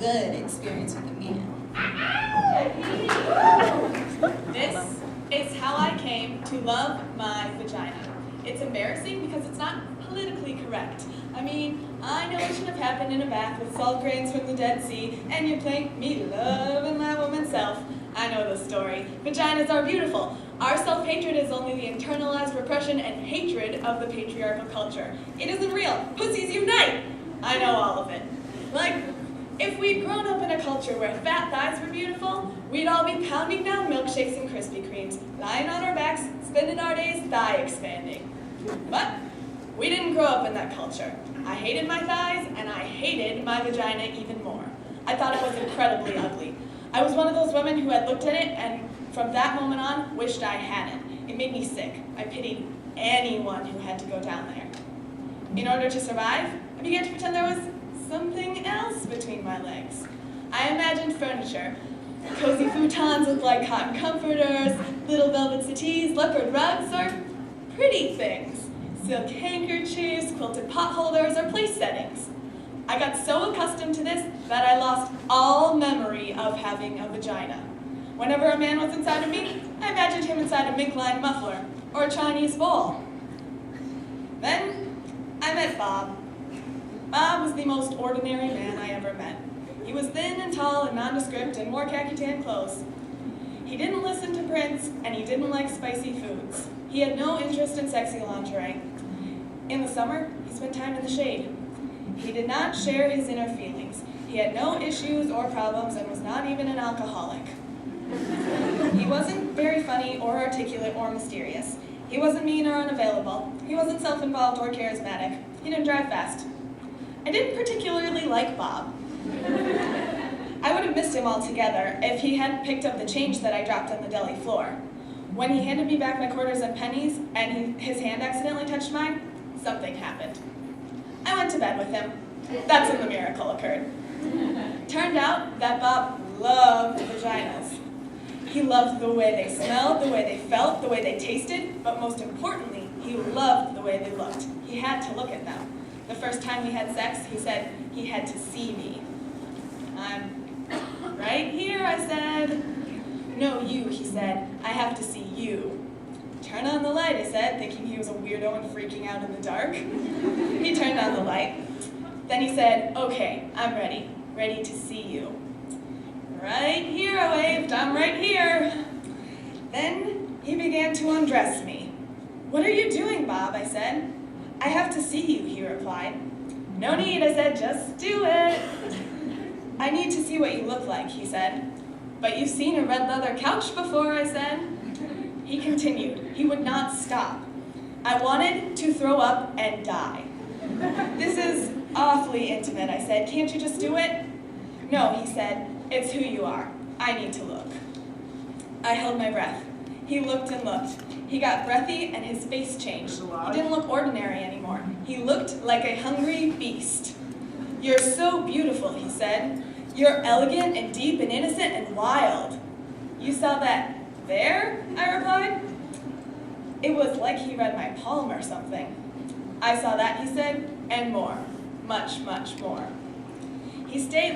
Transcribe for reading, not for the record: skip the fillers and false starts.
good experience with a man. This is how I came to love my vagina. It's embarrassing because it's not politically correct. I mean, I know it should have happened in a bath with salt grains from the Dead Sea, and you plank me loving my woman's self. I know the story. Vaginas are beautiful. Our self-hatred is only the internalized repression and hatred of the patriarchal culture. It isn't real. Pussies unite! I know all of it. Like, if we'd grown up in a culture where fat thighs were beautiful, we'd all be pounding down milkshakes and Krispy Kremes, lying on our backs, spending our days thigh expanding. But we didn't grow up in that culture. I hated my thighs, and I hated my vagina even more. I thought it was incredibly ugly. I was one of those women who had looked at it and from that moment on wished I hadn't. It made me sick. I pitied anyone who had to go down there. In order to survive, I began to pretend there was something else between my legs. I imagined furniture. Cozy futons looked like cotton comforters, little velvet settees, leopard rugs, or pretty things. Silk handkerchiefs, quilted pot holders, or place settings. I got so accustomed to this that I lost all memory of having a vagina. Whenever a man was inside of me, I imagined him inside a mink-lined muffler or a Chinese bowl. Then I met Bob. Bob was the most ordinary man I ever met. He was thin and tall and nondescript and wore khaki tan clothes. He didn't listen to Prince, and he didn't like spicy foods. He had no interest in sexy lingerie. In the summer, he spent time in the shade. He did not share his inner feelings. He had no issues or problems and was not even an alcoholic. He wasn't very funny or articulate or mysterious. He wasn't mean or unavailable. He wasn't self-involved or charismatic. He didn't drive fast. I didn't particularly like Bob. I would have missed him altogether if he hadn't picked up the change that I dropped on the deli floor. When he handed me back my quarters and pennies and his hand accidentally touched mine, something happened. I went to bed with him. That's when the miracle occurred. Turned out that Bob loved vaginas. He loved the way they smelled, the way they felt, the way they tasted, but most importantly, he loved the way they looked. He had to look at them. The first time we had sex, he said he had to see me. I'm right here, I said. No, you, he said. I have to see you. Turn on the light, I said, thinking he was a weirdo and freaking out in the dark. He turned on the light. Then he said, okay, I'm ready. Ready to see you. Right here, I waved. I'm right here. Then he began to undress me. What are you doing, Bob? I said. I have to see you, he replied. No need, I said, just do it. I need to see what you look like, he said. But you've seen a red leather couch before, I said. He continued. He would not stop. I wanted to throw up and die. This is awfully intimate, I said. Can't you just do it? No, he said. It's who you are. I need to look. I held my breath. He looked and looked. He got breathy and his face changed. He didn't look ordinary anymore. He looked like a hungry beast. You're so beautiful, he said. You're elegant and deep and innocent and wild. You saw that there? I replied. It was like he read my palm or something. I saw that, he said, and more. Much, much more. He stayed